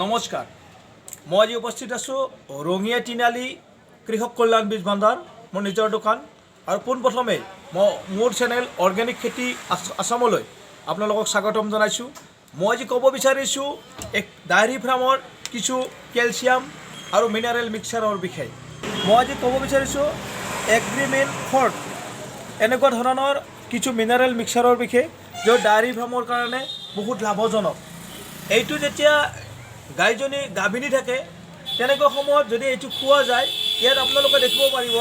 নমস্কাৰ, মই আজি উপস্থিত আছোঁ ৰঙিয়া তিনিআলি কৃষক কল্যাণ বীজ ভাণ্ডাৰ, মোৰ নিজৰ দোকান। আৰু পোনপ্ৰথমে মই মোৰ চেনেল অৰ্গেনিক খেতি আসামলৈ আপোনালোকক স্বাগতম জনাইছোঁ। মই আজি ক'ব বিচাৰিছোঁ এক ডায়েৰী ফাৰ্মৰ কিছু কেলছিয়াম আৰু মিনাৰেল মিক্সাৰৰ বিষয়ে। মই আজি ক'ব বিচাৰিছোঁ এগ্ৰিমেণ্ট ফৰ্ট এনেকুৱা ধৰণৰ কিছু মিনাৰেল মিক্সাৰৰ বিষয়ে, য'ত ডায়েৰী ফাৰ্মৰ কাৰণে বহুত লাভজনক। এইটো যেতিয়া গাইজনী গাভিনী থাকে তেনেকুৱা সময়ত যদি এইটো খোৱা যায়, ইয়াত আপোনালোকে দেখিব পাৰিব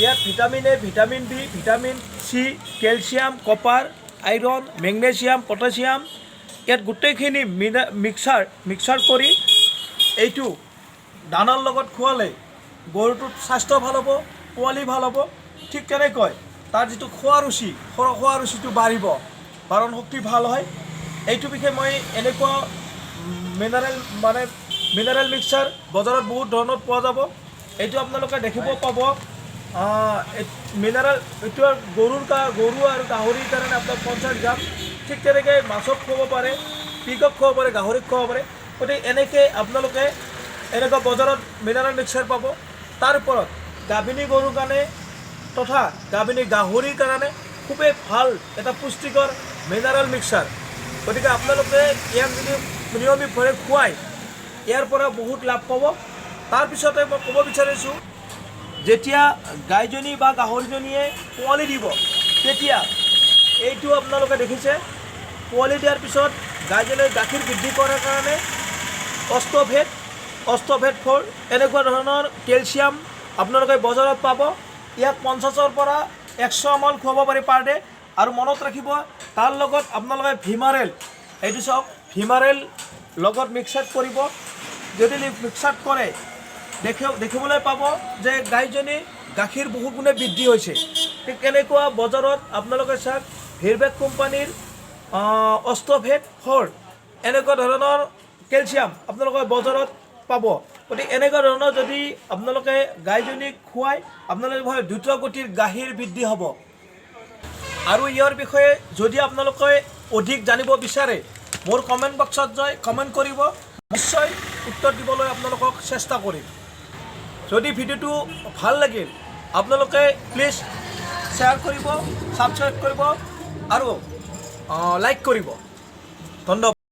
ইয়াত vitamin A, vitamin B, vitamin C, calcium, copper, iron, magnesium, potassium, ইয়াত গোটেইখিনি মিক্সাৰ কৰি এইটো দানাৰ লগত খোৱালে গৰুটোৰ স্বাস্থ্য ভাল হ'ব, পোৱালি ভাল হ'ব। ঠিক তেনেকৈ তাৰ যিটো খোৱা ৰুচিটো বাঢ়িব, বাৰণ শক্তি ভাল হয়। এইটো বিষয়ে মই এনেকুৱা মিনাৰেল মিক্সাৰ বজাৰত বহুত ধৰণৰ পোৱা যাব। এইটো আপোনালোকে দেখিব পাব। এইটো গৰু আৰু গাহৰিৰ কাৰণে আপোনাৰ 50 গ্ৰাম। ঠিক তেনেকৈ মাছক খুৱাব পাৰে, পিকক খুৱাব পাৰে, গাহৰিক খুৱাব পাৰে। গতিকে এনেকৈ আপোনালোকে এনেকুৱা বজাৰত মিনাৰেল মিক্সাৰ পাব। তাৰ ওপৰত গাভিনী গৰুৰ কাৰণে তথা গাভিনী গাহৰিৰ কাৰণে খুবেই ভাল এটা পুষ্টিকৰ মিনাৰেল মিক্সাৰ। গতিকে আপোনালোকে ইয়াক যদি নিয়মিতভাৱে খুৱাই ইয়াৰ পৰা বহুত লাভ পাব। তাৰপিছতে মই ক'ব বিচাৰিছোঁ, যেতিয়া গাইজনী বা গাহৰিজনীয়ে পোৱালি দিব তেতিয়া এইটো আপোনালোকে দেখিছে, পোৱালি দিয়াৰ পিছত গাইজনীয়ে গাখীৰ বৃদ্ধি কৰাৰ কাৰণে অষ্টভেট ফল এনেকুৱা ধৰণৰ কেলছিয়াম আপোনালোকে বজাৰত পাব। ইয়াক 50ৰ পৰা 100 ml খুৱাব পাৰি পাৰ ডে। আৰু মনত ৰাখিব, তাৰ লগত আপোনালোকে ভিমাৰেল, এইটো চাওক, ভিমাৰেল লগত মিক্সাৰ কৰিব। যদি মিক্সাৰ কৰে দেখিবলৈ পাব যে গাইজনী গাখীৰ বহু গুণে বৃদ্ধি হৈছে। ঠিক এনেকুৱা বজাৰত আপোনালোকে চাওক, ভিৰবেক কোম্পানীৰ অষ্টভেট ফল এনেকুৱা ধৰণৰ কেলছিয়াম আপোনালোকে বজাৰত পাব। গতিকে এনেকুৱা ধৰণৰ যদি আপোনালোকে গাইজনীক খুৱাই আপোনালোকে দ্ৰুত গতিৰ গাখীৰ বৃদ্ধি হ'ব। আৰু ইয়াৰ বিষয়ে যদি আপোনালোকে অধিক জানিব বিচাৰে, মোৰ কমেণ্ট বক্সত যাই কমেণ্ট কৰিব, নিশ্চয় উত্তৰ দিবলৈ আপোনালোকক চেষ্টা কৰিম। যদি ভিডিঅ'টো ভাল লাগিল আপোনালোকে প্লিজ শ্বেয়াৰ কৰিব, ছাবস্ক্ৰাইব কৰিব আৰু লাইক কৰিব। ধন্যবাদ।